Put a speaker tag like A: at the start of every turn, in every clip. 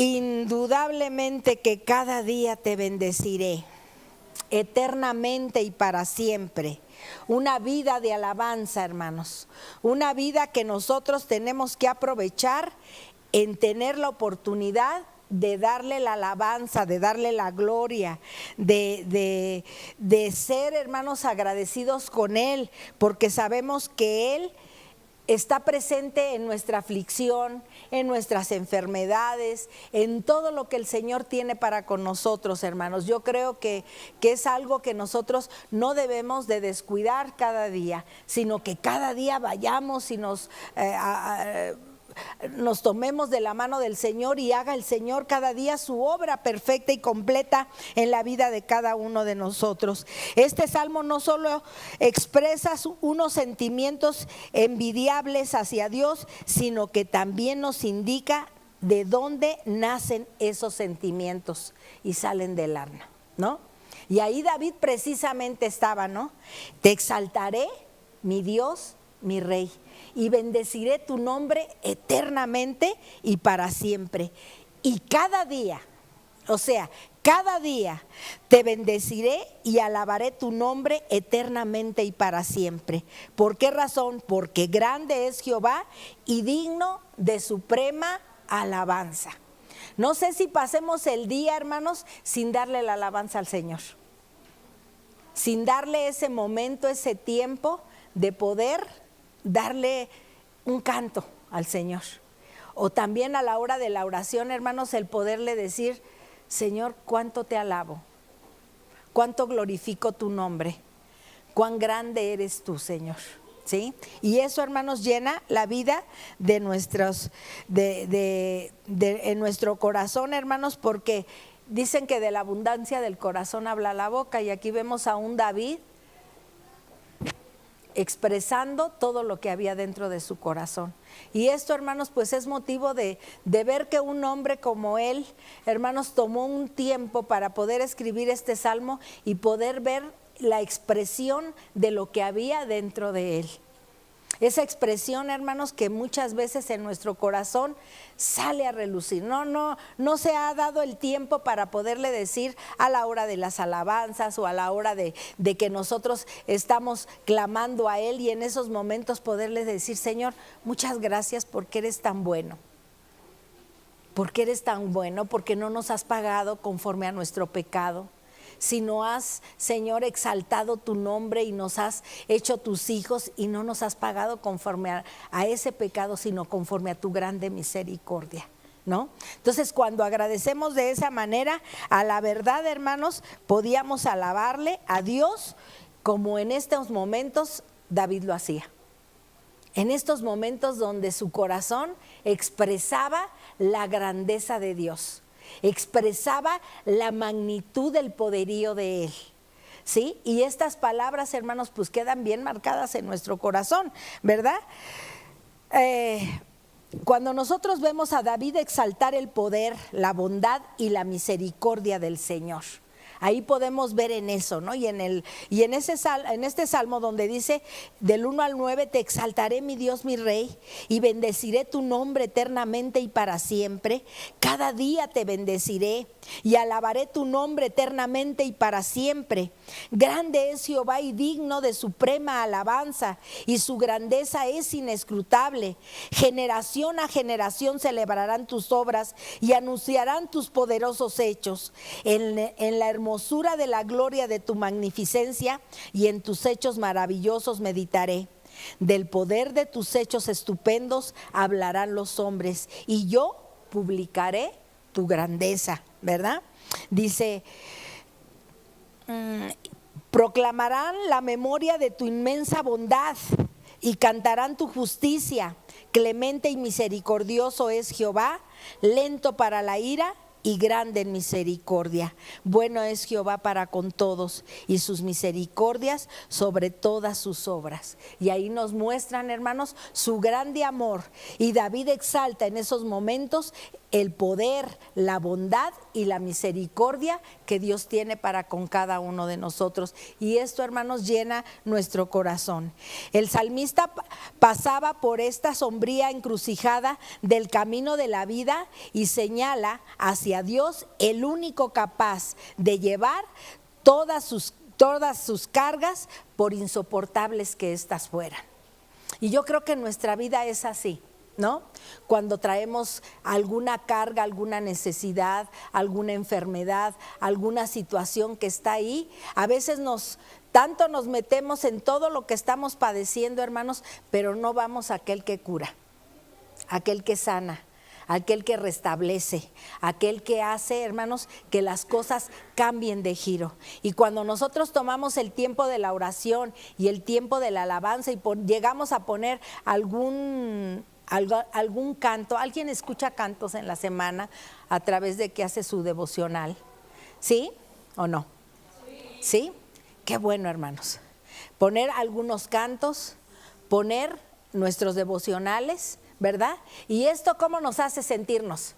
A: Indudablemente que cada día te bendeciré, eternamente y para siempre. Una vida de alabanza, hermanos, una vida que nosotros tenemos que aprovechar en tener la oportunidad de darle la alabanza, de darle la gloria, de ser, hermanos, agradecidos con Él, porque sabemos que Él está presente en nuestra aflicción, en nuestras enfermedades, en todo lo que el Señor tiene para con nosotros, hermanos. Yo creo que es algo que nosotros no debemos de descuidar cada día, sino que cada día vayamos y nos tomemos de la mano del Señor y haga el Señor cada día su obra perfecta y completa en la vida de cada uno de nosotros. Este salmo no solo expresa unos sentimientos envidiables hacia Dios, sino que también nos indica de dónde nacen esos sentimientos y salen del alma, ¿no? Y ahí David precisamente estaba, ¿no? Te exaltaré, mi Dios, mi Rey, y bendeciré tu nombre eternamente y para siempre. Y cada día, o sea, cada día te bendeciré y alabaré tu nombre eternamente y para siempre. ¿Por qué razón? Porque grande es Jehová y digno de suprema alabanza. No sé si pasemos el día, hermanos, sin darle la alabanza al Señor, sin darle ese momento, ese tiempo de poder darle un canto al Señor. O también a la hora de la oración, hermanos, el poderle decir: Señor, cuánto te alabo, cuánto glorifico tu nombre, cuán grande eres tú, Señor. ¿Sí? Y eso, hermanos, llena la vida de nuestros, en nuestro corazón, hermanos, porque dicen que de la abundancia del corazón habla la boca, y aquí vemos a un David expresando todo lo que había dentro de su corazón. Y esto, hermanos, pues es motivo de ver que un hombre como él, hermanos, tomó un tiempo para poder escribir este salmo y poder ver la expresión de lo que había dentro de él. Esa expresión, hermanos, que muchas veces en nuestro corazón sale a relucir. No se ha dado el tiempo para poderle decir a la hora de las alabanzas o a la hora de que nosotros estamos clamando a Él, y en esos momentos poderle decir: Señor, muchas gracias porque eres tan bueno. Porque eres tan bueno, porque no nos has pagado conforme a nuestro pecado, sino has, Señor, exaltado tu nombre y nos has hecho tus hijos, y no nos has pagado conforme a ese pecado, sino conforme a tu grande misericordia, ¿no? Entonces, cuando agradecemos de esa manera, a la verdad, hermanos, podíamos alabarle a Dios como en estos momentos David lo hacía. En estos momentos donde su corazón expresaba la grandeza de Dios, expresaba la magnitud del poderío de Él, ¿sí? Y estas palabras, hermanos, pues quedan bien marcadas en nuestro corazón, ¿verdad? Cuando nosotros vemos a David exaltar el poder, la bondad y la misericordia del Señor, ahí podemos ver en eso, ¿no? Y en este salmo donde dice del 1 al 9: te exaltaré, mi Dios, mi Rey, y bendeciré tu nombre eternamente y para siempre. Cada día te bendeciré y alabaré tu nombre eternamente y para siempre. Grande es Jehová y digno de suprema alabanza, y su grandeza es inescrutable. Generación a generación celebrarán tus obras y anunciarán tus poderosos hechos. En la hermosura de la gloria de tu magnificencia y en tus hechos maravillosos meditaré. Del poder de tus hechos estupendos hablarán los hombres, y yo publicaré tu grandeza, ¿verdad? Dice: proclamarán la memoria de tu inmensa bondad y cantarán tu justicia. Clemente y misericordioso es Jehová, lento para la ira y grande en misericordia. Bueno es Jehová para con todos, y sus misericordias sobre todas sus obras. Y ahí nos muestran, hermanos, su grande amor. Y David exalta en esos momentos el poder, la bondad y la misericordia que Dios tiene para con cada uno de nosotros. Y esto, hermanos, llena nuestro corazón. El salmista pasaba por esta sombría encrucijada del camino de la vida y señala hacia Dios, el único capaz de llevar todas sus cargas, por insoportables que éstas fueran. Y yo creo que nuestra vida es así, ¿no? Cuando traemos alguna carga, alguna necesidad, alguna enfermedad, alguna situación que está ahí, a veces tanto nos metemos en todo lo que estamos padeciendo, hermanos, pero no vamos a aquel que cura, aquel que sana, aquel que restablece, aquel que hace, hermanos, que las cosas cambien de giro. Y cuando nosotros tomamos el tiempo de la oración y el tiempo de la alabanza y llegamos a poner algún canto, ¿alguien escucha cantos en la semana a través de que hace su devocional? ¿Sí o no? ¿Sí? Qué bueno, hermanos. Poner algunos cantos, poner nuestros devocionales, ¿verdad? Y esto, ¿cómo nos hace sentirnos?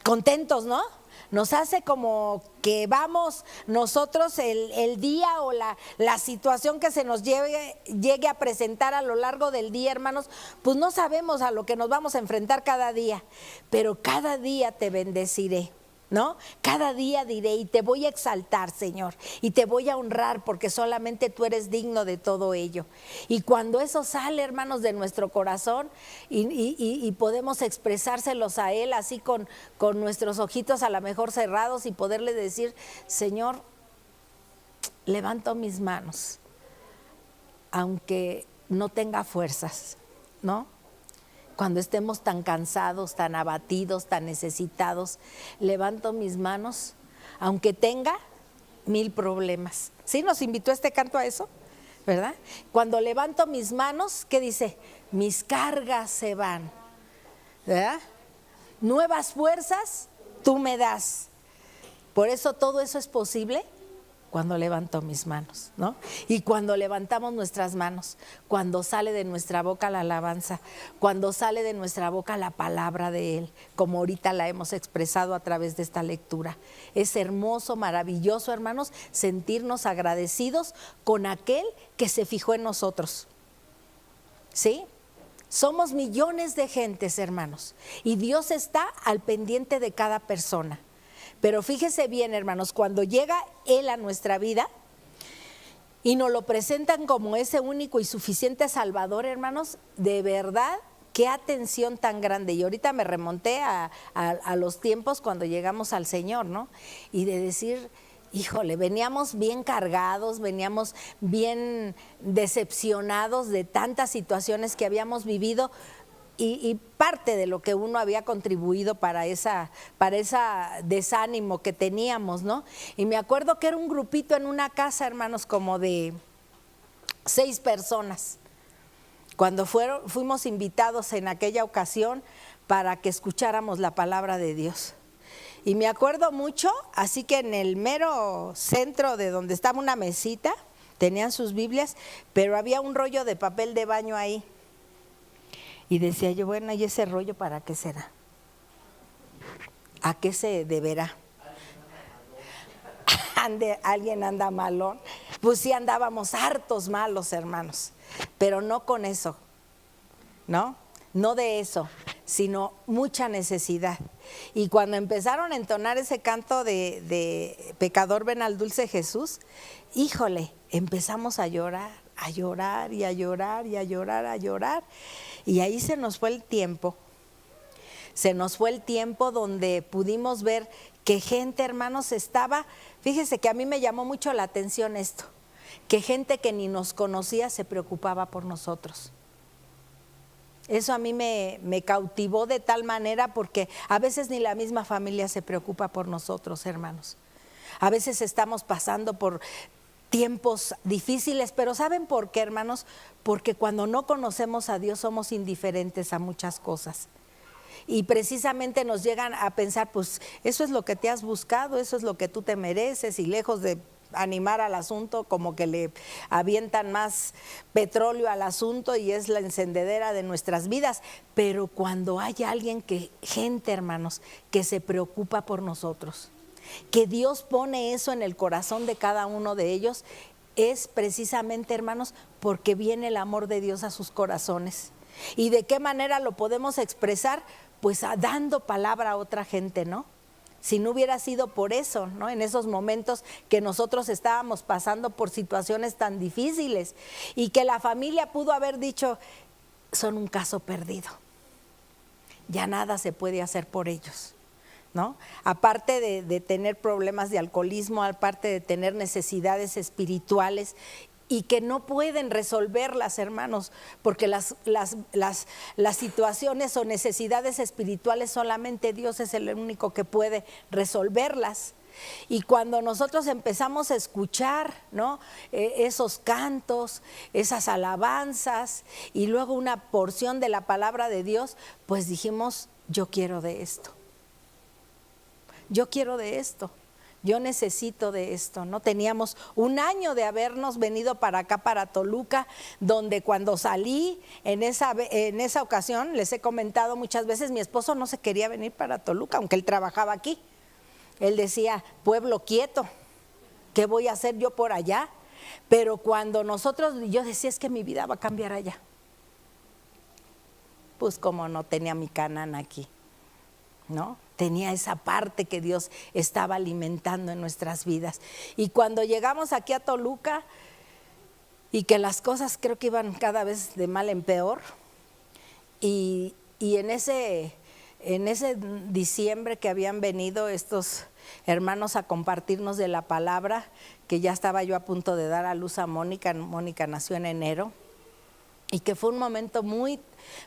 A: Contentos, ¿no? Nos hace como que vamos nosotros el día o la situación que se nos llegue a presentar a lo largo del día, hermanos, pues no sabemos a lo que nos vamos a enfrentar cada día, pero cada día te bendeciré, ¿no? Cada día diré y te voy a exaltar, Señor, y te voy a honrar porque solamente tú eres digno de todo ello. Y cuando eso sale, hermanos, de nuestro corazón y podemos expresárselos a Él así con nuestros ojitos a lo mejor cerrados y poderle decir, Señor, levanto mis manos, aunque no tenga fuerzas, ¿no? Cuando estemos tan cansados, tan abatidos, tan necesitados, levanto mis manos, aunque tenga 1000 problemas. ¿Sí nos invitó este canto a eso? ¿Verdad? Cuando levanto mis manos, ¿qué dice? Mis cargas se van, ¿verdad? Nuevas fuerzas tú me das. Por eso todo eso es posible cuando levanto mis manos, ¿no? Y cuando levantamos nuestras manos, cuando sale de nuestra boca la alabanza, cuando sale de nuestra boca la palabra de Él, como ahorita la hemos expresado a través de esta lectura. Es hermoso, maravilloso, hermanos, sentirnos agradecidos con aquel que se fijó en nosotros, ¿sí? Somos millones de gentes, hermanos, y Dios está al pendiente de cada persona. Pero fíjese bien, hermanos, cuando llega Él a nuestra vida y nos lo presentan como ese único y suficiente Salvador, hermanos, de verdad, qué atención tan grande. Y ahorita me remonté a los tiempos cuando llegamos al Señor, ¿no? Y de decir, híjole, veníamos bien cargados, veníamos bien decepcionados de tantas situaciones que habíamos vivido. Y parte de lo que uno había contribuido para esa desánimo que teníamos, ¿no? Y me acuerdo que era un grupito en una casa, hermanos, como de 6 personas. Cuando fuimos invitados en aquella ocasión para que escucháramos la palabra de Dios. Y me acuerdo mucho, así que en el mero centro de donde estaba una mesita, tenían sus Biblias, pero había un rollo de papel de baño ahí. Y decía yo, bueno, ¿y ese rollo para qué será? ¿A qué se deberá? ¿Alguien anda malón? Pues sí, andábamos hartos malos, hermanos, pero no con eso, ¿no? No de eso, sino mucha necesidad. Y cuando empezaron a entonar ese canto de Pecador ven al dulce Jesús, híjole, empezamos a llorar, a llorar y a llorar y a llorar, a llorar. Y ahí se nos fue el tiempo. Se nos fue el tiempo donde pudimos ver que gente, hermanos, estaba, fíjese que a mí me llamó mucho la atención esto, que gente que ni nos conocía se preocupaba por nosotros. Eso a mí me cautivó de tal manera porque a veces ni la misma familia se preocupa por nosotros, hermanos. A veces estamos pasando por tiempos difíciles, pero ¿saben por qué, hermanos? Porque cuando no conocemos a Dios somos indiferentes a muchas cosas. Y precisamente nos llegan a pensar, pues eso es lo que te has buscado, eso es lo que tú te mereces, y lejos de animar al asunto, como que le avientan más petróleo al asunto y es la encendedera de nuestras vidas. Pero cuando hay alguien gente, hermanos, que se preocupa por nosotros, que Dios pone eso en el corazón de cada uno de ellos, es precisamente, hermanos, porque viene el amor de Dios a sus corazones. ¿Y de qué manera lo podemos expresar? Pues dando palabra a otra gente, ¿no? Si no hubiera sido por eso, ¿no? En esos momentos que nosotros estábamos pasando por situaciones tan difíciles y que la familia pudo haber dicho, son un caso perdido, ya nada se puede hacer por ellos, ¿no? Aparte de tener problemas de alcoholismo, aparte de tener necesidades espirituales y que no pueden resolverlas, hermanos, porque las situaciones o necesidades espirituales solamente Dios es el único que puede resolverlas. Y cuando nosotros empezamos a escuchar, ¿no? Esos cantos, esas alabanzas y luego una porción de la palabra de Dios, pues dijimos, yo quiero de esto. Yo quiero de esto. Yo necesito de esto, ¿no? Teníamos un año de habernos venido para acá, para Toluca, donde cuando salí en esa ocasión, les he comentado muchas veces, mi esposo no se quería venir para Toluca, aunque él trabajaba aquí. Él decía, pueblo quieto, ¿qué voy a hacer yo por allá? Pero cuando yo decía, es que mi vida va a cambiar allá. Pues como no tenía mi Canaán aquí, ¿no? Tenía esa parte que Dios estaba alimentando en nuestras vidas. Y cuando llegamos aquí a Toluca, y que las cosas creo que iban cada vez de mal en peor, y en ese diciembre que habían venido estos hermanos a compartirnos de la palabra, que ya estaba yo a punto de dar a luz a Mónica nació en enero, y que fue un momento muy,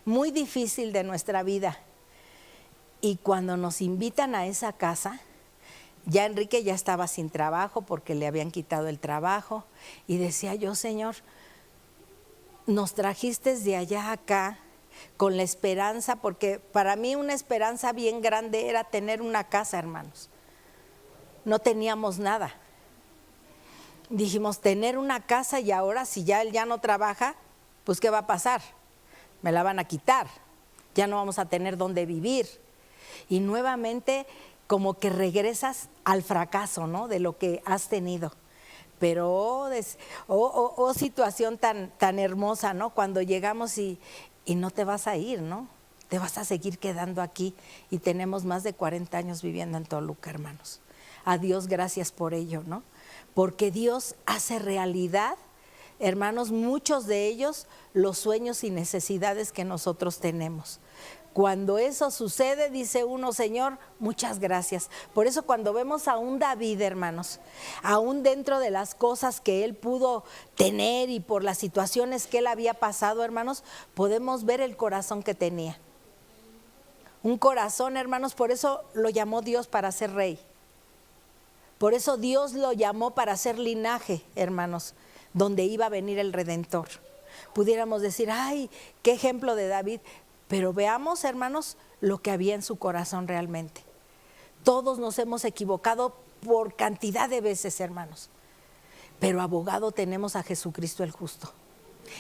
A: muy difícil de nuestra vida. Y cuando nos invitan a esa casa, ya Enrique ya estaba sin trabajo porque le habían quitado el trabajo, y decía yo, Señor, nos trajiste de allá acá con la esperanza, porque para mí una esperanza bien grande era tener una casa, hermanos. No teníamos nada. Dijimos, tener una casa, y ahora si ya él ya no trabaja, pues ¿qué va a pasar? Me la van a quitar, ya no vamos a tener dónde vivir. Y nuevamente como que regresas al fracaso, ¿no? De lo que has tenido. Pero situación tan hermosa, ¿no? Cuando llegamos y no te vas a ir, ¿no? Te vas a seguir quedando aquí, y tenemos más de 40 años viviendo en Toluca, hermanos. A Dios gracias por ello, ¿no? Porque Dios hace realidad, hermanos, muchos de ellos, los sueños y necesidades que nosotros tenemos. Cuando eso sucede, dice uno, Señor, muchas gracias. Por eso cuando vemos a un David, hermanos, aún dentro de las cosas que él pudo tener y por las situaciones que él había pasado, hermanos, podemos ver el corazón que tenía. Un corazón, hermanos, por eso lo llamó Dios para ser rey. Por eso Dios lo llamó para ser linaje, hermanos, donde iba a venir el Redentor. Pudiéramos decir, ay, qué ejemplo de David. Pero veamos, hermanos, lo que había en su corazón realmente. Todos nos hemos equivocado por cantidad de veces, hermanos. Pero abogado tenemos a Jesucristo el justo,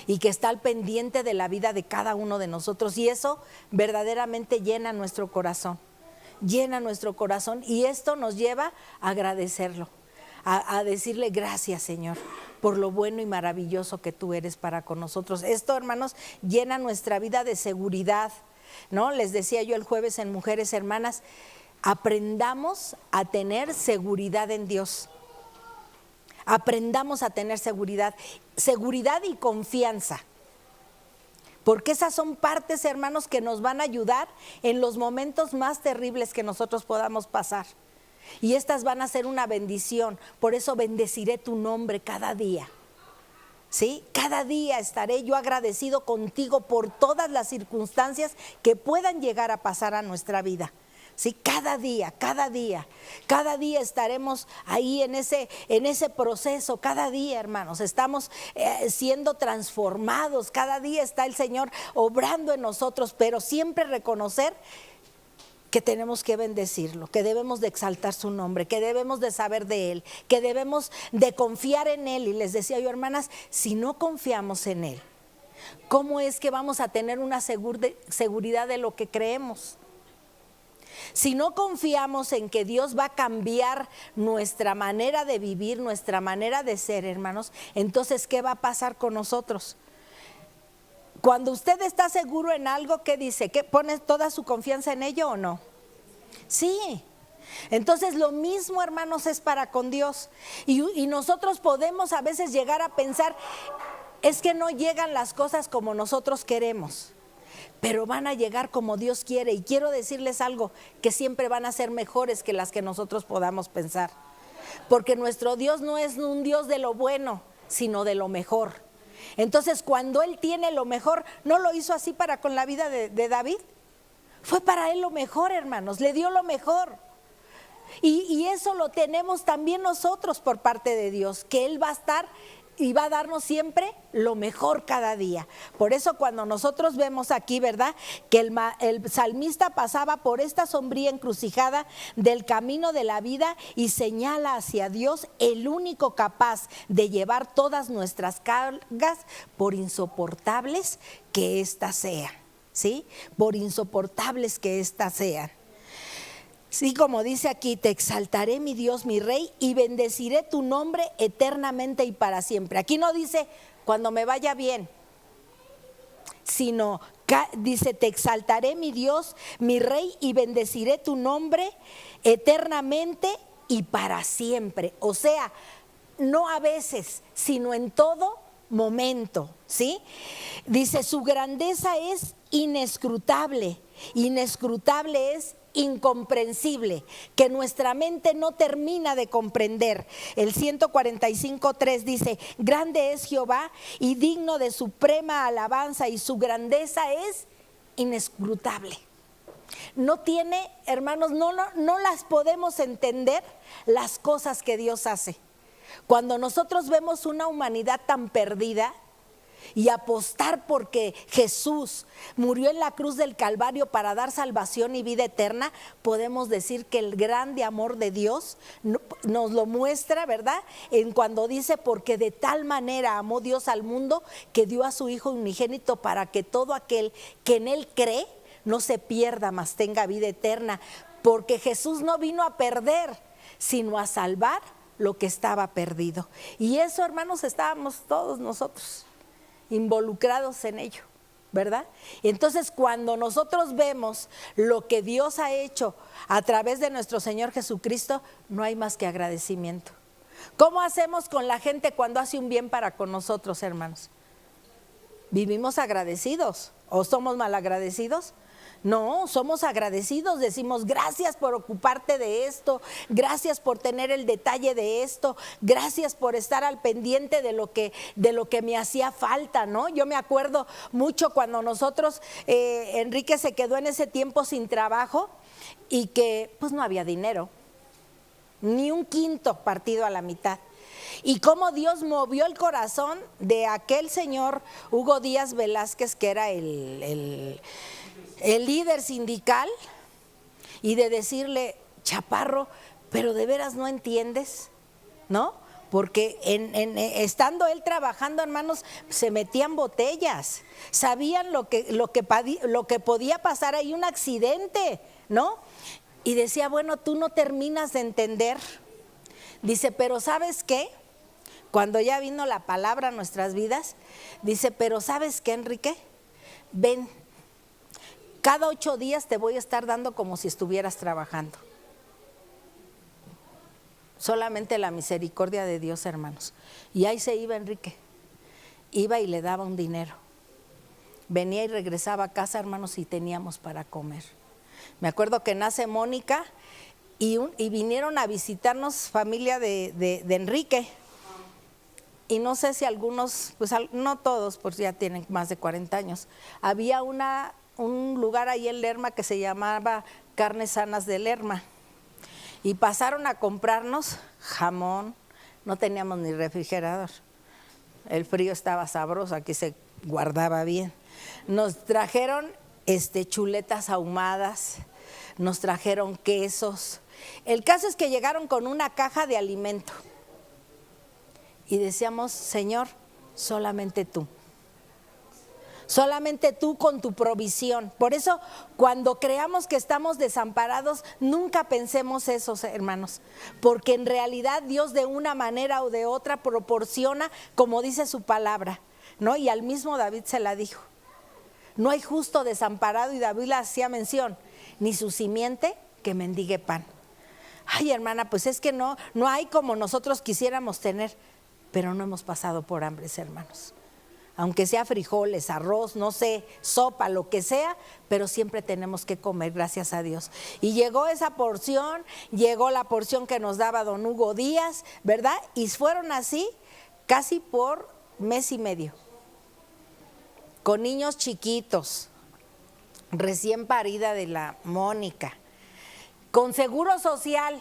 A: y que está al pendiente de la vida de cada uno de nosotros. Y eso verdaderamente llena nuestro corazón. Llena nuestro corazón, y esto nos lleva a agradecerlo, a decirle gracias, Señor, por lo bueno y maravilloso que tú eres para con nosotros. Esto, hermanos, llena nuestra vida de seguridad, ¿no? Les decía yo el jueves en Mujeres Hermanas, aprendamos a tener seguridad en Dios. Aprendamos a tener seguridad y confianza. Porque esas son partes, hermanos, que nos van a ayudar en los momentos más terribles que nosotros podamos pasar. Y estas van a ser una bendición. Por eso bendeciré tu nombre cada día. ¿Sí? Cada día estaré yo agradecido contigo por todas las circunstancias que puedan llegar a pasar a nuestra vida. ¿Sí? Cada día estaremos ahí en ese proceso. Cada día, hermanos, estamos siendo transformados. Cada día está el Señor obrando en nosotros, pero siempre reconocer que tenemos que bendecirlo, que debemos de exaltar su nombre, que debemos de saber de Él, que debemos de confiar en Él. Y les decía yo, hermanas, si no confiamos en Él, ¿cómo es que vamos a tener una seguridad de lo que creemos? Si no confiamos en que Dios va a cambiar nuestra manera de vivir, nuestra manera de ser, hermanos, entonces ¿qué va a pasar con nosotros? Cuando usted está seguro en algo, ¿qué dice? ¿Que pone toda su confianza en ello o no? Sí. Entonces lo mismo, hermanos, es para con Dios. Y nosotros podemos a veces llegar a pensar, es que no llegan las cosas como nosotros queremos, pero van a llegar como Dios quiere. Y quiero decirles algo, que siempre van a ser mejores que las que nosotros podamos pensar. Porque nuestro Dios no es un Dios de lo bueno, sino de lo mejor. Entonces cuando Él tiene lo mejor, ¿no lo hizo así para con la vida de David? Fue para él lo mejor, hermanos, le dio lo mejor. Y eso lo tenemos también nosotros por parte de Dios, que Él va a estar y va a darnos siempre lo mejor cada día. Por eso cuando nosotros vemos aquí, ¿verdad?, que el salmista pasaba por esta sombría encrucijada del camino de la vida y señala hacia Dios, el único capaz de llevar todas nuestras cargas, por insoportables que éstas sean, ¿sí? Por insoportables que éstas sean. Sí, como dice aquí, te exaltaré, mi Dios, mi Rey, y bendeciré tu nombre eternamente y para siempre. Aquí no dice cuando me vaya bien, sino dice, te exaltaré, mi Dios, mi Rey, y bendeciré tu nombre eternamente y para siempre. O sea, no a veces, sino en todo momento, ¿sí? Dice, su grandeza es inescrutable. Inescrutable es incomprensible, que nuestra mente no termina de comprender. El 145:3 dice, grande es Jehová y digno de suprema alabanza, y su grandeza es inescrutable. No tiene, hermanos, no las podemos entender las cosas que Dios hace. Cuando nosotros vemos una humanidad tan perdida, y apostar porque Jesús murió en la cruz del Calvario para dar salvación y vida eterna, podemos decir que el grande amor de Dios nos lo muestra, ¿verdad? En cuando dice, porque de tal manera amó Dios al mundo que dio a su Hijo unigénito para que todo aquel que en Él cree no se pierda, mas tenga vida eterna. Porque Jesús no vino a perder, sino a salvar lo que estaba perdido. Y eso, hermanos, estábamos todos nosotros involucrados en ello, ¿verdad? Entonces cuando nosotros vemos lo que Dios ha hecho a través de nuestro Señor Jesucristo, no hay más que agradecimiento. ¿Cómo hacemos con la gente cuando hace un bien para con nosotros, hermanos? ¿Vivimos agradecidos o somos malagradecidos? No, somos agradecidos, decimos gracias por ocuparte de esto, gracias por tener el detalle de esto, gracias por estar al pendiente de lo que me hacía falta, ¿no? Yo me acuerdo mucho cuando nosotros, Enrique se quedó en ese tiempo sin trabajo y que pues no había dinero, ni un quinto partido a la mitad. Y cómo Dios movió el corazón de aquel señor Hugo Díaz Velázquez, que era el líder sindical, y de decirle, Chaparro, pero de veras no entiendes, ¿no? Porque estando él trabajando, hermanos, se metían botellas, sabían lo que podía pasar ahí, un accidente, ¿no? Y decía, bueno, tú no terminas de entender. Dice, pero ¿sabes qué? Cuando ya vino la palabra a nuestras vidas, dice, pero ¿sabes qué, Enrique? Ven, cada 8 días te voy a estar dando como si estuvieras trabajando. Solamente la misericordia de Dios, hermanos. Y ahí se iba Enrique, iba y le daba un dinero. Venía y regresaba a casa, hermanos, y teníamos para comer. Me acuerdo que nace Mónica y vinieron a visitarnos familia de Enrique. Y no sé si algunos, pues no todos, pues ya tienen más de 40 años. Había un lugar ahí en Lerma que se llamaba Carnes Sanas de Lerma. Y pasaron a comprarnos jamón, no teníamos ni refrigerador. El frío estaba sabroso, aquí se guardaba bien. Nos trajeron chuletas ahumadas, nos trajeron quesos. El caso es que llegaron con una caja de alimento y decíamos, Señor, solamente tú. Solamente tú con tu provisión. Por eso, cuando creamos que estamos desamparados, nunca pensemos eso, hermanos. Porque en realidad Dios de una manera o de otra proporciona, como dice su palabra, ¿no? Y al mismo David se la dijo. No hay justo desamparado, y David le hacía mención, ni su simiente que mendigue pan. Ay, hermana, pues es que no hay como nosotros quisiéramos tener, pero no hemos pasado por hambres, hermanos. Aunque sea frijoles, arroz, no sé, sopa, lo que sea, pero siempre tenemos que comer, gracias a Dios. Y llegó esa porción, llegó la porción que nos daba don Hugo Díaz, ¿verdad? Y fueron así casi por mes y medio, con niños chiquitos, recién parida de la Mónica, con seguro social,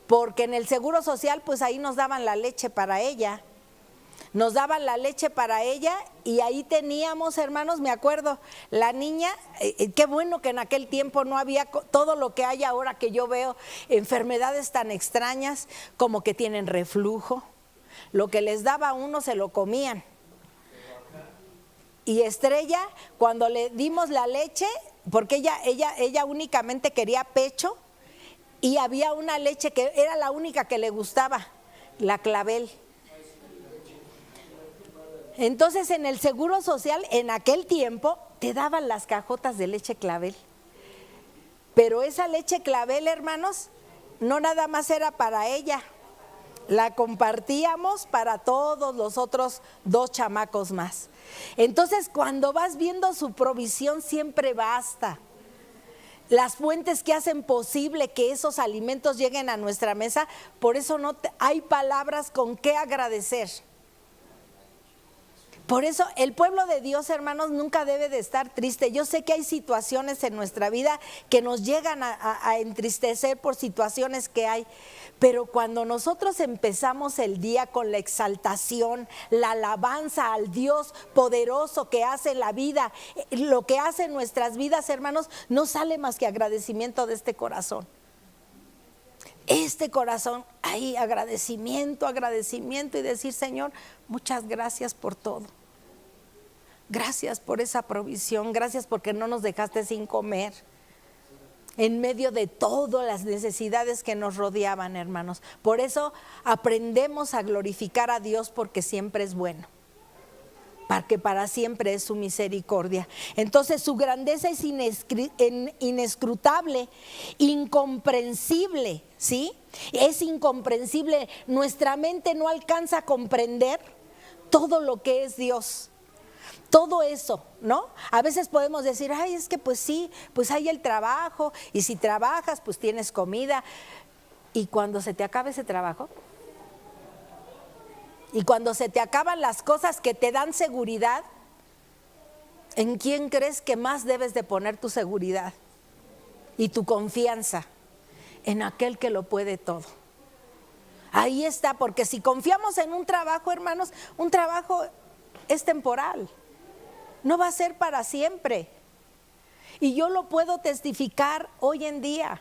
A: porque en el seguro social pues ahí nos daban la leche para ella. Nos daban la leche para ella y ahí teníamos, hermanos, me acuerdo, la niña, qué bueno que en aquel tiempo no había todo lo que hay ahora, que yo veo enfermedades tan extrañas como que tienen reflujo. Lo que les daba a uno se lo comían. Y Estrella, cuando le dimos la leche, porque ella únicamente quería pecho, y había una leche que era la única que le gustaba, la Clavel. Entonces en el seguro social en aquel tiempo te daban las cajotas de leche Clavel, pero esa leche Clavel, hermanos, no nada más era para ella, la compartíamos para todos los otros 2 chamacos más. Entonces cuando vas viendo su provisión siempre basta. Las fuentes que hacen posible que esos alimentos lleguen a nuestra mesa, por eso hay palabras con qué agradecer. Por eso el pueblo de Dios, hermanos, nunca debe de estar triste. Yo sé que hay situaciones en nuestra vida que nos llegan a entristecer por situaciones que hay, pero cuando nosotros empezamos el día con la exaltación, la alabanza al Dios poderoso que hace la vida, lo que hace en nuestras vidas, hermanos, no sale más que agradecimiento de este corazón. Este corazón, ahí agradecimiento y decir, Señor, muchas gracias por todo. Gracias por esa provisión, gracias porque no nos dejaste sin comer en medio de todas las necesidades que nos rodeaban, hermanos. Por eso aprendemos a glorificar a Dios, porque siempre es bueno, porque para siempre es su misericordia. Entonces su grandeza es inescrutable, incomprensible, ¿sí? Es incomprensible, nuestra mente no alcanza a comprender todo lo que es Dios. Todo eso, ¿no? A veces podemos decir, ay, es que pues sí, pues hay el trabajo, y si trabajas, pues tienes comida. Y cuando se te acaba ese trabajo, y cuando se te acaban las cosas que te dan seguridad, ¿en quién crees que más debes de poner tu seguridad y tu confianza? En aquel que lo puede todo. Ahí está, porque si confiamos en un trabajo, hermanos, un trabajo es temporal. No va a ser para siempre. Y yo lo puedo testificar hoy en día.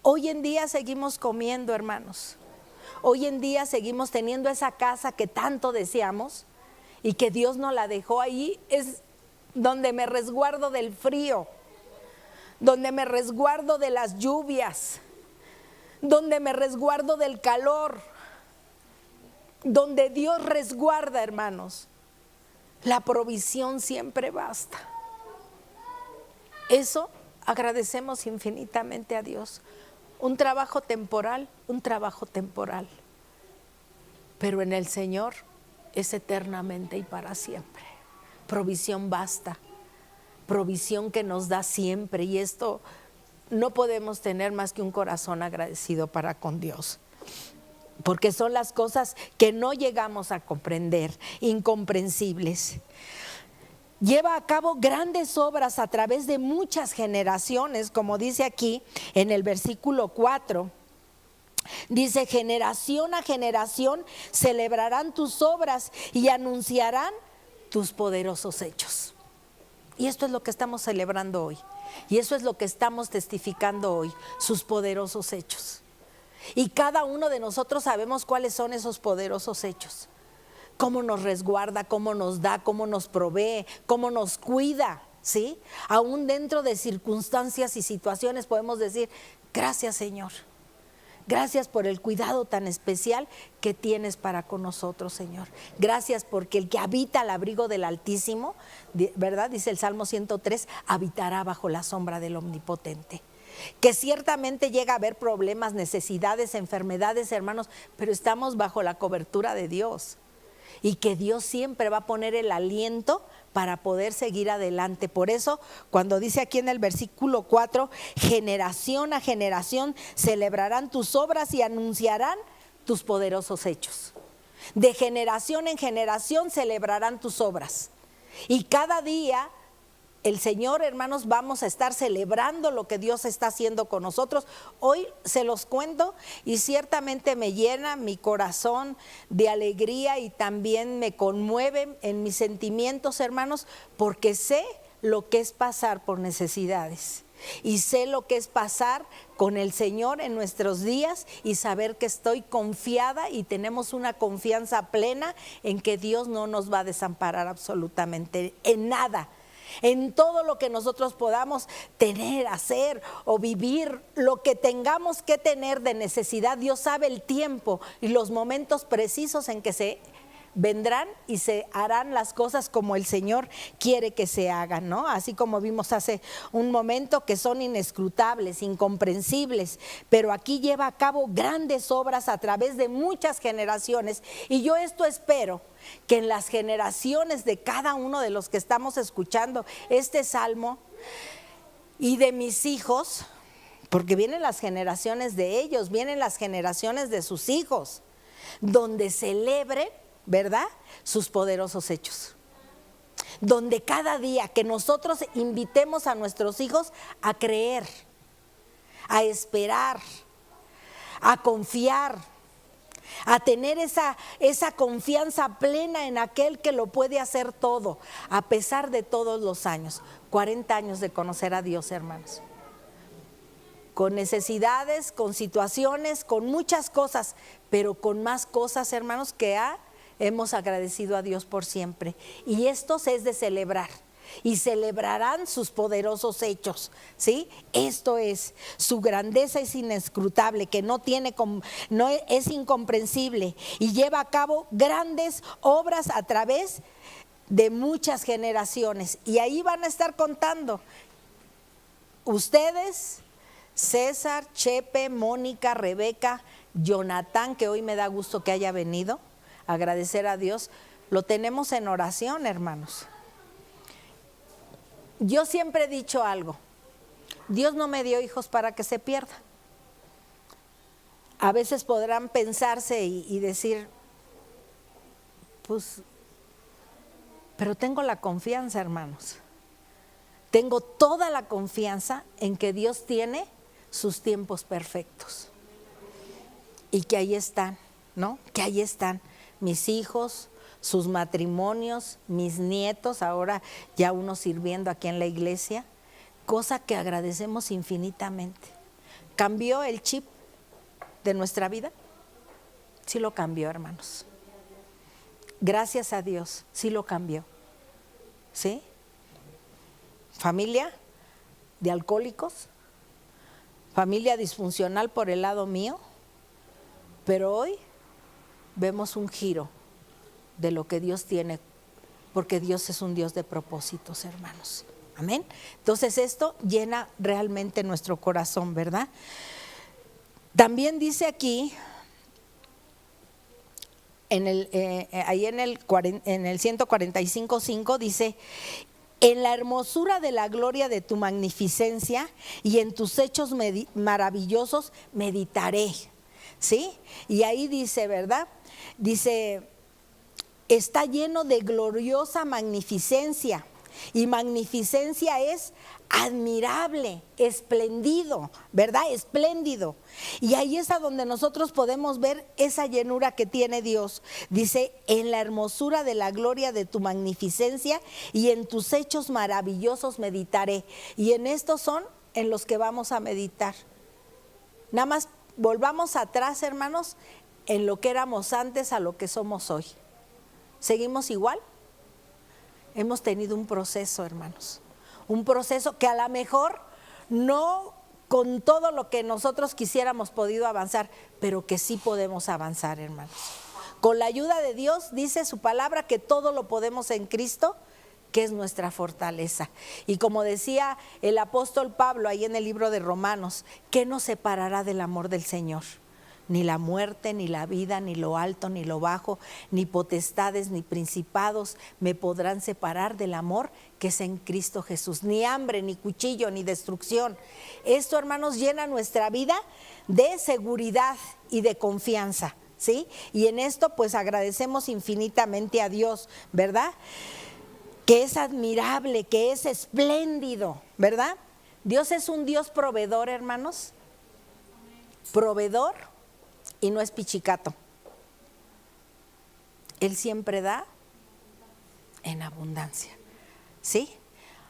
A: Hoy en día seguimos comiendo, hermanos. Hoy en día seguimos teniendo esa casa que tanto deseamos y que Dios nos la dejó ahí. Es donde me resguardo del frío, donde me resguardo de las lluvias, donde me resguardo del calor, donde Dios resguarda, hermanos. La provisión siempre basta. Eso agradecemos infinitamente a Dios. Un trabajo temporal, pero en el Señor es eternamente y para siempre. Provisión basta, provisión que nos da siempre, y esto no podemos tener más que un corazón agradecido para con Dios. Porque son las cosas que no llegamos a comprender, incomprensibles. Lleva a cabo grandes obras a través de muchas generaciones, como dice aquí en el versículo 4. Dice, generación a generación celebrarán tus obras y anunciarán tus poderosos hechos. Y esto es lo que estamos celebrando hoy. Y eso es lo que estamos testificando hoy, sus poderosos hechos. Y cada uno de nosotros sabemos cuáles son esos poderosos hechos. Cómo nos resguarda, cómo nos da, cómo nos provee, cómo nos cuida, ¿sí? Aún dentro de circunstancias y situaciones podemos decir, gracias Señor. Gracias por el cuidado tan especial que tienes para con nosotros, Señor. Gracias porque el que habita al abrigo del Altísimo, ¿verdad? Dice el Salmo 103, habitará bajo la sombra del Omnipotente. Que ciertamente llega a haber problemas, necesidades, enfermedades, hermanos, pero estamos bajo la cobertura de Dios. Y que Dios siempre va a poner el aliento para poder seguir adelante. Por eso, cuando dice aquí en el versículo 4, generación a generación celebrarán tus obras y anunciarán tus poderosos hechos. De generación en generación celebrarán tus obras. Y cada día el Señor, hermanos, vamos a estar celebrando lo que Dios está haciendo con nosotros. Hoy se los cuento y ciertamente me llena mi corazón de alegría y también me conmueve en mis sentimientos, hermanos, porque sé lo que es pasar por necesidades. Y sé lo que es pasar con el Señor en nuestros días y saber que estoy confiada y tenemos una confianza plena en que Dios no nos va a desamparar absolutamente en nada. En todo lo que nosotros podamos tener, hacer o vivir, lo que tengamos que tener de necesidad, Dios sabe el tiempo y los momentos precisos en que se vendrán y se harán las cosas como el Señor quiere que se hagan, ¿no? Así como vimos hace un momento que son inescrutables, incomprensibles, pero aquí lleva a cabo grandes obras a través de muchas generaciones. Y yo esto espero, que en las generaciones de cada uno de los que estamos escuchando este salmo y de mis hijos, porque vienen las generaciones de ellos, vienen las generaciones de sus hijos, donde celebren, ¿verdad?, sus poderosos hechos. Donde cada día que nosotros invitemos a nuestros hijos a creer, a esperar, a confiar, a tener esa confianza plena en aquel que lo puede hacer todo, a pesar de todos los años. 40 años de conocer a Dios, hermanos. Con necesidades, con situaciones, con muchas cosas, pero con más cosas, hermanos, que hemos agradecido a Dios por siempre. Y esto es de celebrar. Y celebrarán sus poderosos hechos, ¿sí? Esto es, su grandeza es inescrutable, que no es incomprensible y lleva a cabo grandes obras a través de muchas generaciones. Y ahí van a estar contando ustedes, César, Chepe, Mónica, Rebeca, Jonathan, que hoy me da gusto que haya venido, agradecer a Dios. Lo tenemos en oración, hermanos. Yo siempre he dicho algo, Dios no me dio hijos para que se pierdan. A veces podrán pensarse y decir, pues, pero tengo la confianza, hermanos. Tengo toda la confianza en que Dios tiene sus tiempos perfectos. Y que ahí están, ¿no? Que ahí están mis hijos, sus matrimonios, mis nietos, ahora ya uno sirviendo aquí en la iglesia, cosa que agradecemos infinitamente. ¿Cambió el chip de nuestra vida? Sí lo cambió, hermanos. Gracias a Dios, sí lo cambió. ¿Sí? Familia de alcohólicos, familia disfuncional por el lado mío, pero hoy vemos un giro de lo que Dios tiene, porque Dios es un Dios de propósitos, hermanos. Amén. Entonces esto llena realmente nuestro corazón, ¿verdad? También dice aquí, ahí en el 145:5 dice: en la hermosura de la gloria de tu magnificencia y en tus hechos maravillosos meditaré. ¿Sí? Y ahí dice, ¿verdad? Dice, está lleno de gloriosa magnificencia. Y magnificencia es admirable, espléndido, ¿verdad? Espléndido. Y ahí es a donde nosotros podemos ver esa llenura que tiene Dios. Dice, en la hermosura de la gloria de tu magnificencia y en tus hechos maravillosos meditaré. Y en estos son en los que vamos a meditar. Nada más volvamos atrás, hermanos, en lo que éramos antes a lo que somos hoy. ¿Seguimos igual? Hemos tenido un proceso, hermanos. Un proceso que a lo mejor no con todo lo que nosotros quisiéramos podido avanzar, pero que sí podemos avanzar, hermanos. Con la ayuda de Dios, dice su palabra, que todo lo podemos en Cristo, que es nuestra fortaleza. Y como decía el apóstol Pablo ahí en el libro de Romanos, ¿qué nos separará del amor del Señor? Ni la muerte, ni la vida, ni lo alto, ni lo bajo, ni potestades, ni principados me podrán separar del amor que es en Cristo Jesús. Ni hambre, ni cuchillo, ni destrucción. Esto, hermanos, llena nuestra vida de seguridad y de confianza, ¿sí? Y en esto pues agradecemos infinitamente a Dios, ¿verdad? Que es admirable, que es espléndido, ¿verdad? Dios es un Dios proveedor, hermanos. Proveedor. Y no es pichicato. Él siempre da en abundancia. ¿Sí?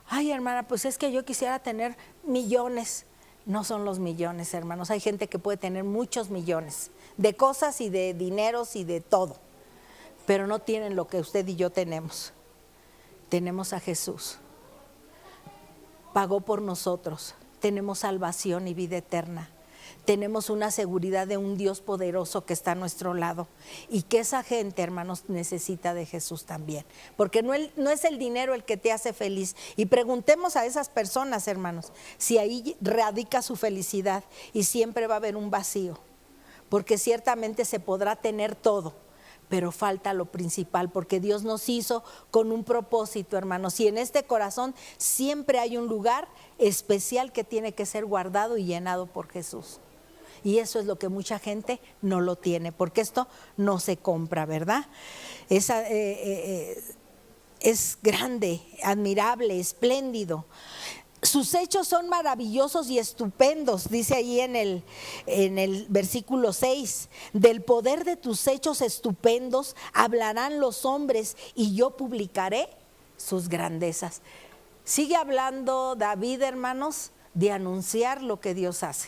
A: Ay, hermana, pues es que yo quisiera tener millones. No son los millones, hermanos. Hay gente que puede tener muchos millones de cosas y de dineros y de todo. Pero no tienen lo que usted y yo tenemos. Tenemos a Jesús. Pagó por nosotros. Tenemos salvación y vida eterna. Tenemos una seguridad de un Dios poderoso que está a nuestro lado y que esa gente, hermanos, necesita de Jesús también, porque no es el dinero el que te hace feliz. Y preguntemos a esas personas, hermanos, si ahí radica su felicidad, y siempre va a haber un vacío, porque ciertamente se podrá tener todo, pero falta lo principal, porque Dios nos hizo con un propósito, hermanos, y en este corazón siempre hay un lugar especial que tiene que ser guardado y llenado por Jesús. Y eso es lo que mucha gente no lo tiene, porque esto no se compra, ¿verdad? Es grande, admirable, espléndido. Sus hechos son maravillosos y estupendos, dice ahí en el versículo 6. Del poder de tus hechos estupendos hablarán los hombres y yo publicaré sus grandezas. Sigue hablando David, hermanos, de anunciar lo que Dios hace.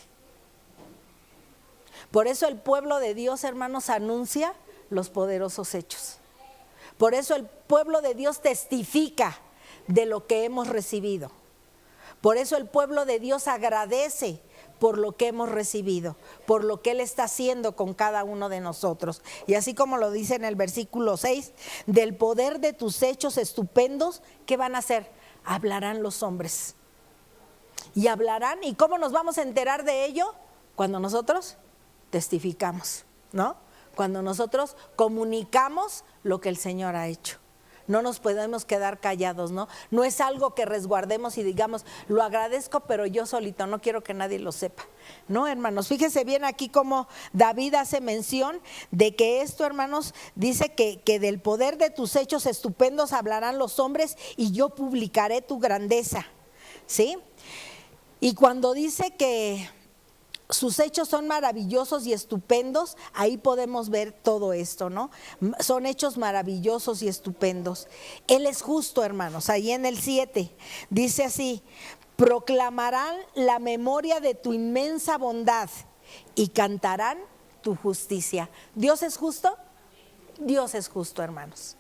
A: Por eso el pueblo de Dios, hermanos, anuncia los poderosos hechos. Por eso el pueblo de Dios testifica de lo que hemos recibido. Por eso el pueblo de Dios agradece por lo que hemos recibido, por lo que Él está haciendo con cada uno de nosotros. Y así como lo dice en el versículo 6, del poder de tus hechos estupendos, ¿qué van a hacer? Hablarán los hombres. Y hablarán, ¿y cómo nos vamos a enterar de ello? Cuando nosotros testificamos, ¿no? Cuando nosotros comunicamos lo que el Señor ha hecho. No nos podemos quedar callados, ¿no? No es algo que resguardemos y digamos, lo agradezco, pero yo solito, no quiero que nadie lo sepa. No, hermanos, fíjense bien aquí como David hace mención de que esto, hermanos, dice que del poder de tus hechos estupendos hablarán los hombres y yo publicaré tu grandeza, ¿sí? Y cuando dice que sus hechos son maravillosos y estupendos, ahí podemos ver todo esto, ¿no? Son hechos maravillosos y estupendos. Él es justo, hermanos. Ahí en el 7 dice así: proclamarán la memoria de tu inmensa bondad y cantarán tu justicia. ¿Dios es justo? Dios es justo, hermanos.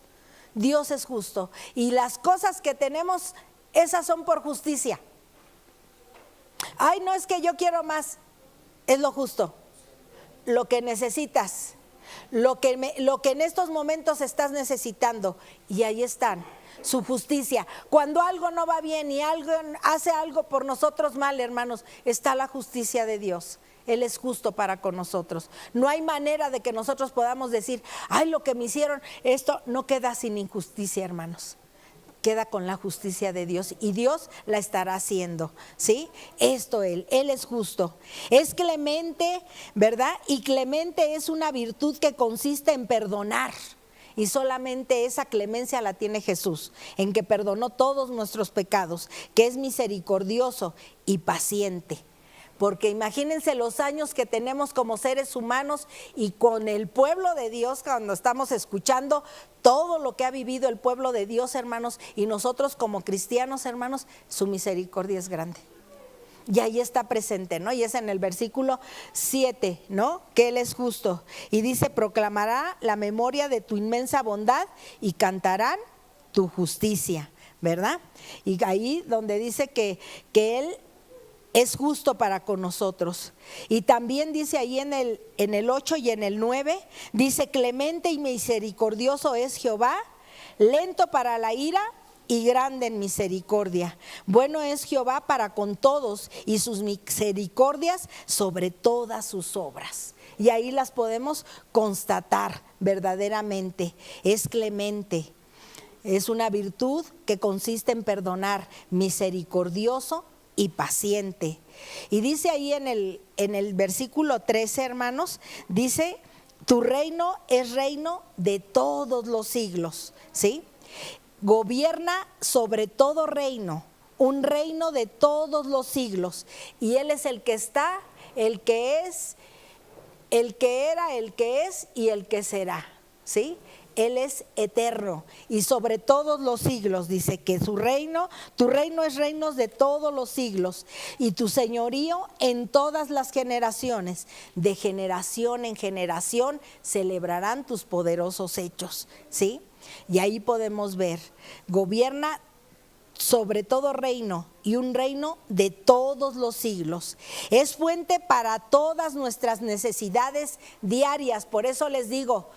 A: Dios es justo. Y las cosas que tenemos, esas son por justicia. Ay, no, es que yo quiero más. Es lo justo, lo que necesitas, lo que en estos momentos estás necesitando, y ahí están, su justicia. Cuando algo no va bien y alguien hace algo por nosotros mal, hermanos, está la justicia de Dios. Él es justo para con nosotros. No hay manera de que nosotros podamos decir, ay, lo que me hicieron, esto no queda sin injusticia, hermanos. Queda con la justicia de Dios y Dios la estará haciendo, ¿sí? Él es justo, es clemente, ¿verdad? Y clemente es una virtud que consiste en perdonar, y solamente esa clemencia la tiene Jesús, en que perdonó todos nuestros pecados, que es misericordioso y paciente. Porque imagínense los años que tenemos como seres humanos y con el pueblo de Dios, cuando estamos escuchando todo lo que ha vivido el pueblo de Dios, hermanos, y nosotros como cristianos, hermanos, su misericordia es grande. Y ahí está presente, ¿no? Y es en el versículo 7, ¿no? Que Él es justo. Y dice, proclamará la memoria de tu inmensa bondad y cantarán tu justicia, ¿verdad? Y ahí donde dice que Él es justo para con nosotros. Y también dice ahí en el 8 y en el 9, dice, clemente y misericordioso es Jehová, lento para la ira y grande en misericordia. Bueno es Jehová para con todos y sus misericordias sobre todas sus obras. Y ahí las podemos constatar verdaderamente. Es clemente. Es una virtud que consiste en perdonar, misericordioso y paciente. Y dice ahí en el versículo 13, hermanos, dice, tu reino es reino de todos los siglos, ¿sí? Gobierna sobre todo reino, un reino de todos los siglos. Y Él es el que está, el que es, el que era, el que es y el que será, ¿sí? Él es eterno y sobre todos los siglos, dice que tu reino es reino de todos los siglos y tu señorío en todas las generaciones. De generación en generación celebrarán tus poderosos hechos, ¿sí? Y ahí podemos ver, gobierna sobre todo reino y un reino de todos los siglos. Es fuente para todas nuestras necesidades diarias. Por eso les digo,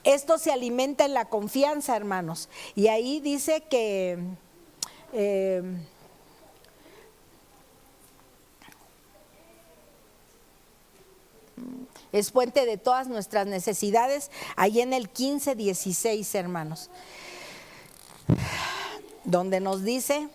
A: esto se alimenta en la confianza, hermanos. Y ahí dice que es fuente de todas nuestras necesidades, ahí en el 15:16, hermanos, donde nos dice,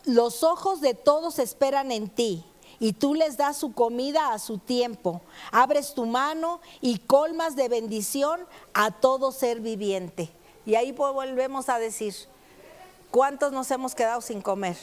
A: los ojos de todos esperan en ti, y tú les das su comida a su tiempo. Abres tu mano y colmas de bendición a todo ser viviente. Y ahí volvemos a decir, ¿cuántos nos hemos quedado sin comer?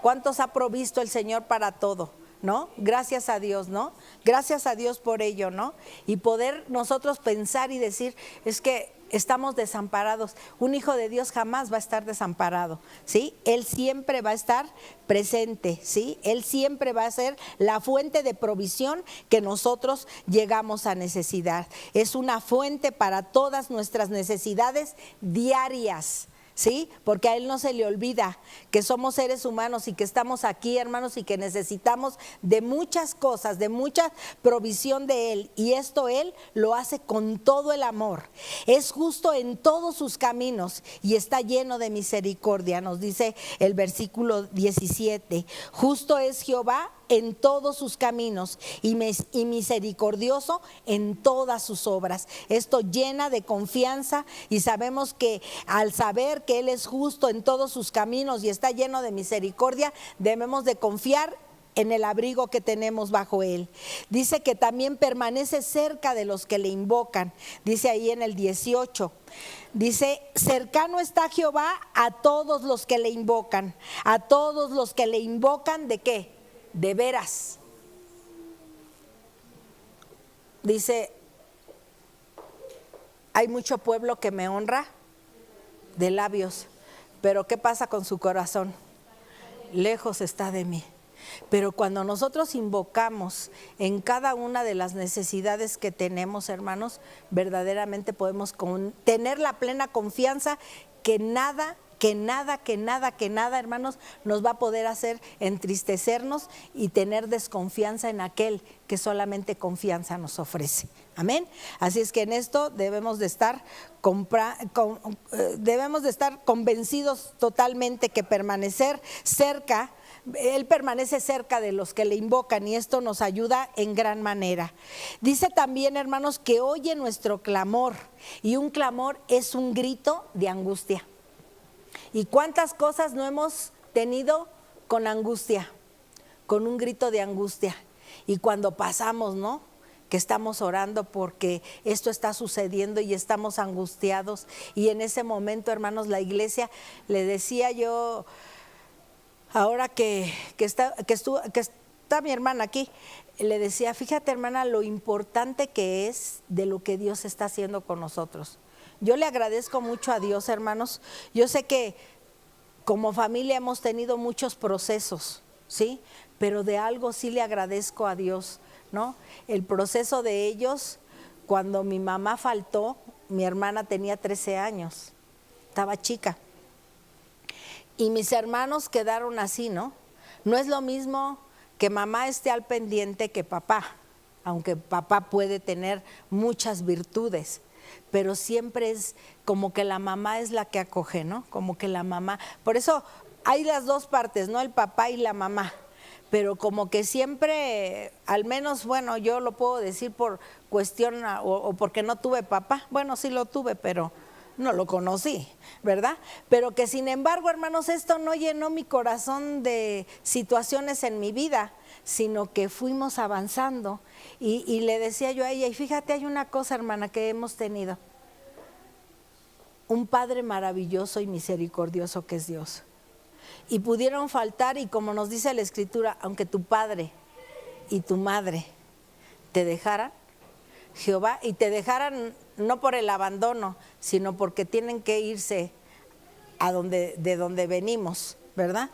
A: ¿Cuántos ha provisto el Señor para todo? ¿No? Gracias a Dios, ¿no? Gracias a Dios por ello, ¿no? Y poder nosotros pensar y decir, es que estamos desamparados. Un hijo de Dios jamás va a estar desamparado, ¿sí? Él siempre va a estar presente, ¿sí? Él siempre va a ser la fuente de provisión que nosotros llegamos a necesitar. Es una fuente para todas nuestras necesidades diarias, ¿sí? Porque a Él no se le olvida que somos seres humanos y que estamos aquí, hermanos, y que necesitamos de muchas cosas, de mucha provisión de Él. Y esto Él lo hace con todo el amor. Es justo en todos sus caminos y está lleno de misericordia, nos dice el versículo 17. Justo es Jehová en todos sus caminos y misericordioso en todas sus obras. Esto llena de confianza y sabemos que al saber que Él es justo en todos sus caminos y está lleno de misericordia, debemos de confiar en el abrigo que tenemos bajo Él. Dice que también permanece cerca de los que le invocan. Dice ahí en el 18. Dice, cercano está Jehová a todos los que le invocan. A todos los que le invocan, ¿de qué? De veras. Dice, hay mucho pueblo que me honra de labios, pero ¿qué pasa con su corazón? Lejos está de mí. Pero cuando nosotros invocamos en cada una de las necesidades que tenemos, hermanos, verdaderamente podemos tener la plena confianza que nada, hermanos, nos va a poder hacer entristecernos y tener desconfianza en aquel que solamente confianza nos ofrece. Amén. Así es que en esto debemos de estar convencidos totalmente que permanecer cerca, Él permanece cerca de los que le invocan y esto nos ayuda en gran manera. Dice también, hermanos, que oye nuestro clamor y un clamor es un grito de angustia. ¿Y cuántas cosas no hemos tenido con angustia? Con un grito de angustia. Y cuando pasamos, ¿no? que estamos orando porque esto está sucediendo y estamos angustiados. Y en ese momento, hermanos, la iglesia, le decía yo, ahora que está mi hermana aquí, le decía, fíjate, hermana, lo importante que es de lo que Dios está haciendo con nosotros. Yo le agradezco mucho a Dios, hermanos. Yo sé que como familia hemos tenido muchos procesos, ¿sí? Pero de algo sí le agradezco a Dios, ¿no? El proceso de ellos, cuando mi mamá faltó, mi hermana tenía 13 años, estaba chica. Y mis hermanos quedaron así, ¿no? No es lo mismo que mamá esté al pendiente que papá, aunque papá puede tener muchas virtudes, pero siempre es como que la mamá es la que acoge, ¿no? Como que la mamá, por eso hay las dos partes, ¿no? El papá y la mamá, pero como que siempre, al menos, bueno, yo lo puedo decir por cuestión o porque no tuve papá, bueno, sí lo tuve, pero no lo conocí, ¿verdad? Pero que sin embargo, hermanos, esto no llenó mi corazón de situaciones en mi vida, sino que fuimos avanzando. Y le decía yo a ella, y fíjate, hay una cosa, hermana, que hemos tenido. Un Padre maravilloso y misericordioso que es Dios. Y pudieron faltar, y como nos dice la Escritura, aunque tu padre y tu madre te dejaran, Jehová, y te dejaran no por el abandono, sino porque tienen que irse de donde venimos, ¿verdad?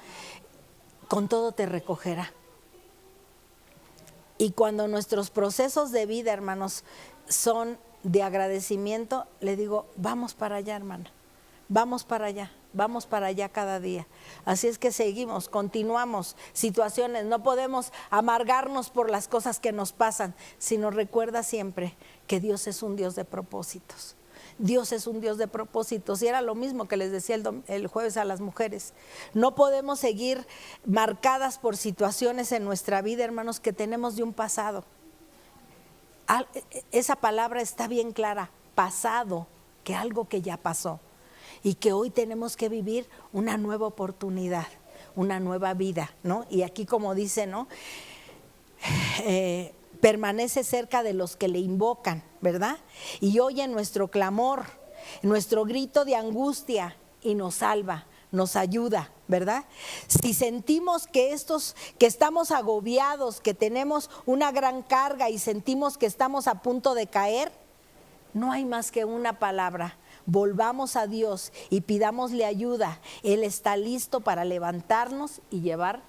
A: Con todo te recogerá. Y cuando nuestros procesos de vida, hermanos, son de agradecimiento, le digo, vamos para allá, hermana, vamos para allá cada día. Así es que seguimos, continuamos situaciones, no podemos amargarnos por las cosas que nos pasan, sino recuerda siempre que Dios es un Dios de propósitos. Dios es un Dios de propósitos, y era lo mismo que les decía el jueves a las mujeres. No podemos seguir marcadas por situaciones en nuestra vida, hermanos, que tenemos de un pasado. Esa palabra está bien clara, pasado, que algo que ya pasó, y que hoy tenemos que vivir una nueva oportunidad, una nueva vida, ¿no? Y aquí, como dice, ¿no? Permanece cerca de los que le invocan, ¿verdad? Y oye nuestro clamor, nuestro grito de angustia, y nos salva, nos ayuda, ¿verdad? Si sentimos que estamos agobiados, que tenemos una gran carga y sentimos que estamos a punto de caer, no hay más que una palabra: volvamos a Dios y pidámosle ayuda. Él está listo para levantarnos y llevar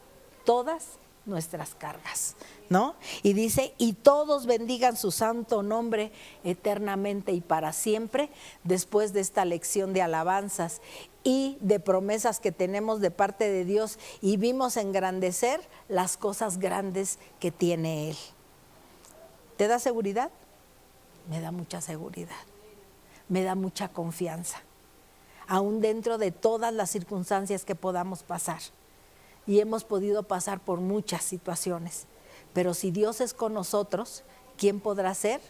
A: todas nuestras cargas, ¿no? Y dice, y todos bendigan su santo nombre eternamente y para siempre, después de esta lección de alabanzas y de promesas que tenemos de parte de Dios, y vimos engrandecer las cosas grandes que tiene Él. ¿Te da seguridad? Me da mucha seguridad, me da mucha confianza, aún dentro de todas las circunstancias que podamos pasar. Y hemos podido pasar por muchas situaciones, pero si Dios es con nosotros, ¿quién podrá ser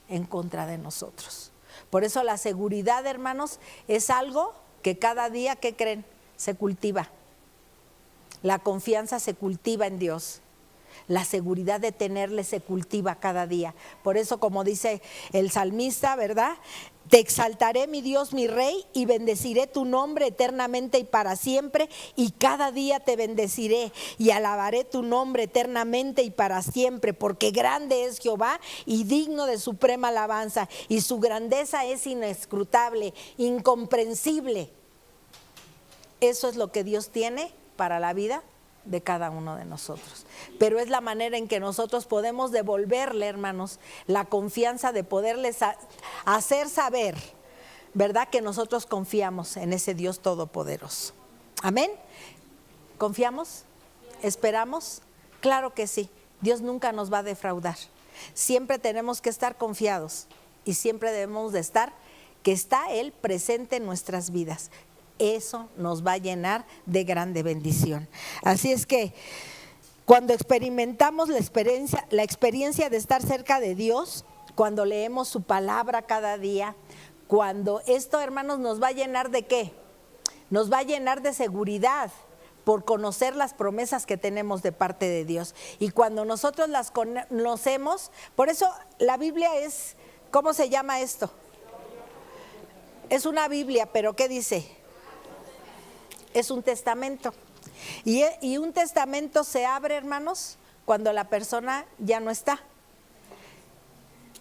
A: en contra de nosotros? Por eso la seguridad, hermanos, es algo que cada día, ¿qué creen?, se cultiva. La confianza se cultiva en Dios. La seguridad de tenerle se cultiva cada día. Por eso, como dice el salmista, ¿verdad? Te exaltaré, mi Dios, mi Rey, y bendeciré tu nombre eternamente y para siempre, y cada día te bendeciré y alabaré tu nombre eternamente y para siempre, porque grande es Jehová y digno de suprema alabanza, y su grandeza es inescrutable, incomprensible. Eso es lo que Dios tiene para la vida de cada uno de nosotros, pero es la manera en que nosotros podemos devolverle, hermanos, la confianza de poderles hacer saber, ¿verdad?, que nosotros confiamos en ese Dios todopoderoso. Amén. ¿Confiamos? ¿Esperamos? Claro que sí. Dios nunca nos va a defraudar. Siempre tenemos que estar confiados y siempre debemos de estar que está Él presente en nuestras vidas. Eso nos va a llenar de grande bendición. Así es que cuando experimentamos la experiencia de estar cerca de Dios, cuando leemos su palabra cada día, cuando esto, hermanos, nos va a llenar de ¿qué? Nos va a llenar de seguridad, por conocer las promesas que tenemos de parte de Dios. Y cuando nosotros las conocemos, por eso la Biblia es, ¿cómo se llama esto? Es una Biblia, pero ¿qué dice? Es un testamento. Y un testamento se abre, hermanos, cuando la persona ya no está.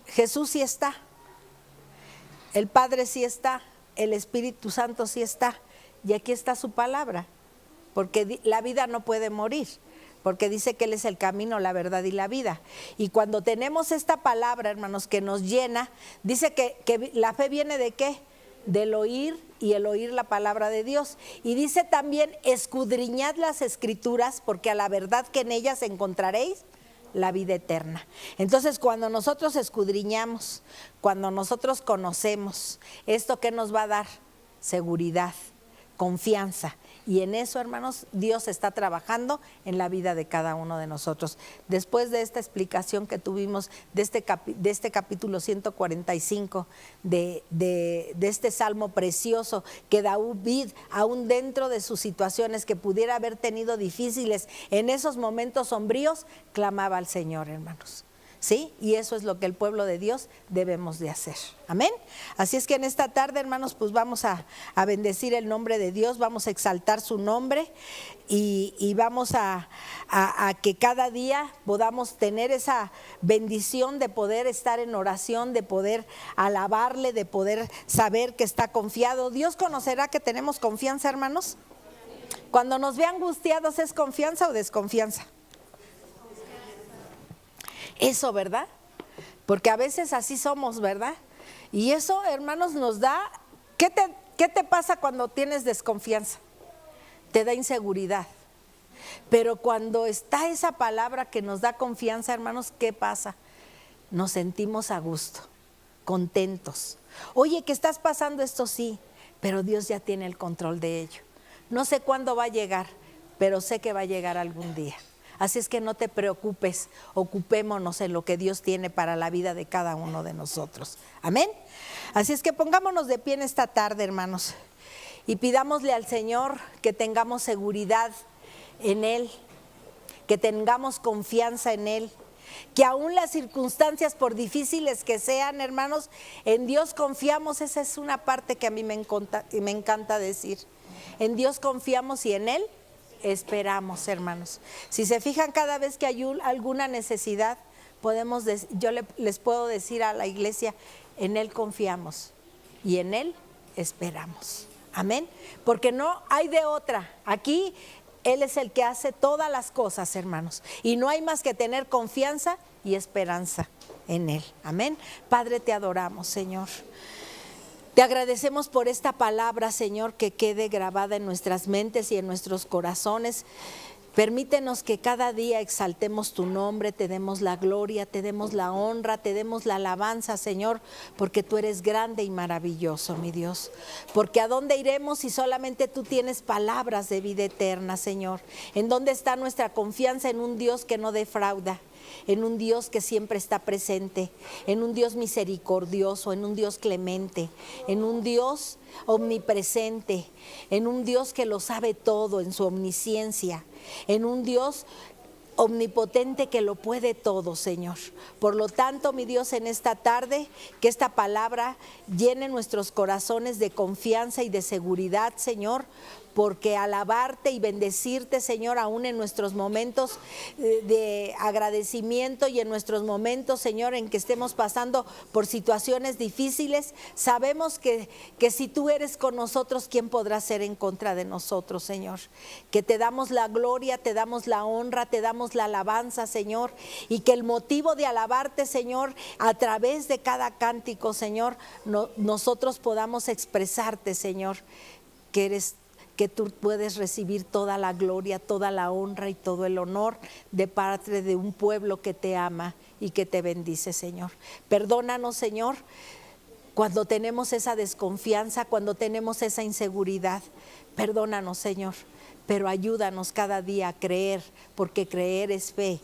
A: Jesús sí está, el Padre sí está, el Espíritu Santo sí está, y aquí está su palabra, porque la vida no puede morir, porque dice que Él es el camino, la verdad y la vida. Y cuando tenemos esta palabra, hermanos, que nos llena, dice que la fe viene ¿de qué? Del oír, y el oír la palabra de Dios. Y dice también, escudriñad las Escrituras, porque a la verdad que en ellas encontraréis la vida eterna. Entonces, cuando nosotros escudriñamos, cuando nosotros conocemos, ¿esto qué nos va a dar? Seguridad, confianza. Y en eso, hermanos, Dios está trabajando en la vida de cada uno de nosotros. Después de esta explicación que tuvimos de este capítulo 145, de este salmo precioso que David, aún dentro de sus situaciones que pudiera haber tenido difíciles, en esos momentos sombríos, clamaba al Señor, hermanos. ¿Sí? Y eso es lo que el pueblo de Dios debemos de hacer. Amén. Así es que en esta tarde, hermanos, pues vamos a bendecir el nombre de Dios, vamos a exaltar su nombre y vamos a que cada día podamos tener esa bendición de poder estar en oración, de poder alabarle, de poder saber que está confiado. Dios conocerá que tenemos confianza, hermanos. Cuando nos ve angustiados, ¿es confianza o desconfianza? Eso, ¿verdad? Porque a veces así somos, ¿verdad? Y eso, hermanos, nos da, ¿qué te pasa cuando tienes desconfianza? Te da inseguridad. Pero cuando está esa palabra que nos da confianza, hermanos, ¿qué pasa? Nos sentimos a gusto, contentos. Oye, que estás pasando esto, sí, pero Dios ya tiene el control de ello. No sé cuándo va a llegar, pero sé que va a llegar algún día. Así es que no te preocupes, ocupémonos en lo que Dios tiene para la vida de cada uno de nosotros. Amén. Así es que pongámonos de pie en esta tarde, hermanos, y pidámosle al Señor que tengamos seguridad en Él, que tengamos confianza en Él, que aún las circunstancias, por difíciles que sean, hermanos, en Dios confiamos. Esa es una parte que a mí me encanta decir. En Dios confiamos y en Él esperamos, hermanos. Si se fijan, cada vez que hay alguna necesidad, yo les puedo decir a la iglesia, en Él confiamos y en Él esperamos. Amén. Porque no hay de otra. Aquí Él es el que hace todas las cosas, hermanos. Y no hay más que tener confianza y esperanza en Él. Amén. Padre, te adoramos, Señor. Te agradecemos por esta palabra, Señor, que quede grabada en nuestras mentes y en nuestros corazones. Permítenos que cada día exaltemos tu nombre, te demos la gloria, te demos la honra, te demos la alabanza, Señor, porque tú eres grande y maravilloso, mi Dios. Porque ¿a dónde iremos si solamente tú tienes palabras de vida eterna, Señor? ¿En dónde está nuestra confianza? En un Dios que no defrauda, en un Dios que siempre está presente, en un Dios misericordioso, en un Dios clemente, en un Dios omnipresente, en un Dios que lo sabe todo en su omnisciencia, en un Dios omnipotente que lo puede todo, Señor. Por lo tanto, mi Dios, en esta tarde, que esta palabra llene nuestros corazones de confianza y de seguridad, Señor, porque alabarte y bendecirte, Señor, aún en nuestros momentos de agradecimiento y en nuestros momentos, Señor, en que estemos pasando por situaciones difíciles, sabemos que si tú eres con nosotros, ¿quién podrá ser en contra de nosotros, Señor? Que te damos la gloria, te damos la honra, te damos la alabanza, Señor, y que el motivo de alabarte, Señor, a través de cada cántico, Señor, nosotros podamos expresarte, Señor, que tú puedes recibir toda la gloria, toda la honra y todo el honor de parte de un pueblo que te ama y que te bendice, Señor. Perdónanos, Señor, cuando tenemos esa desconfianza, cuando tenemos esa inseguridad. Perdónanos, Señor, pero ayúdanos cada día a creer, porque creer es fe.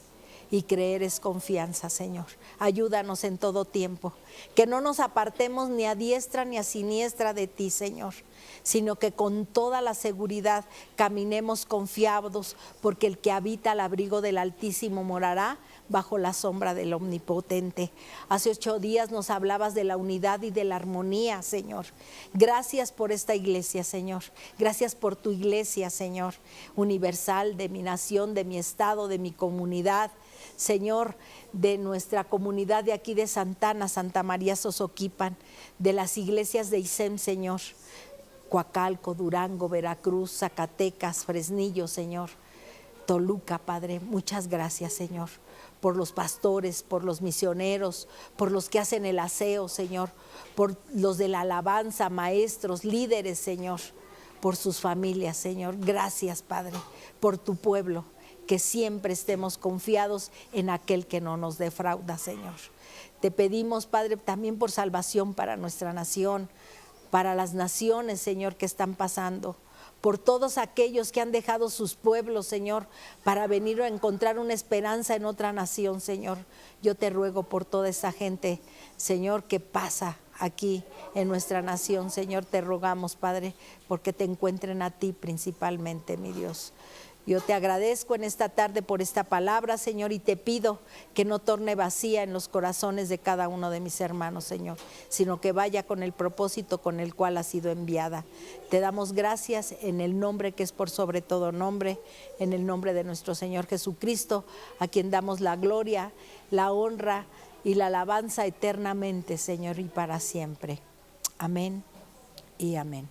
A: y creer es confianza, Señor. Ayúdanos en todo tiempo, que no nos apartemos ni a diestra ni a siniestra de ti, Señor, sino que con toda la seguridad caminemos confiados, porque el que habita al abrigo del Altísimo morará bajo la sombra del Omnipotente. Hace 8 días nos hablabas de la unidad y de la armonía, Señor. Gracias por esta iglesia, Señor. Gracias por tu iglesia, Señor, universal, de mi nación, de mi estado, de mi comunidad, Señor, de nuestra comunidad de aquí de Santana, Santa María Sosoquipan, de las iglesias de ISEM, Señor, Coacalco, Durango, Veracruz, Zacatecas, Fresnillo, Señor, Toluca, Padre. Muchas gracias, Señor, por los pastores, por los misioneros, por los que hacen el aseo, Señor, por los de la alabanza, maestros, líderes, Señor, por sus familias, Señor. Gracias, Padre, por tu pueblo, que siempre estemos confiados en aquel que no nos defrauda, Señor. Te pedimos, Padre, también por salvación para nuestra nación, para las naciones, Señor, que están pasando, por todos aquellos que han dejado sus pueblos, Señor, para venir a encontrar una esperanza en otra nación, Señor. Yo te ruego por toda esa gente, Señor, que pasa aquí en nuestra nación, Señor. Te rogamos, Padre, porque te encuentren a ti principalmente, mi Dios. Yo te agradezco en esta tarde por esta palabra, Señor, y te pido que no torne vacía en los corazones de cada uno de mis hermanos, Señor, sino que vaya con el propósito con el cual ha sido enviada. Te damos gracias en el nombre que es por sobre todo nombre, en el nombre de nuestro Señor Jesucristo, a quien damos la gloria, la honra y la alabanza eternamente, Señor, y para siempre. Amén y amén.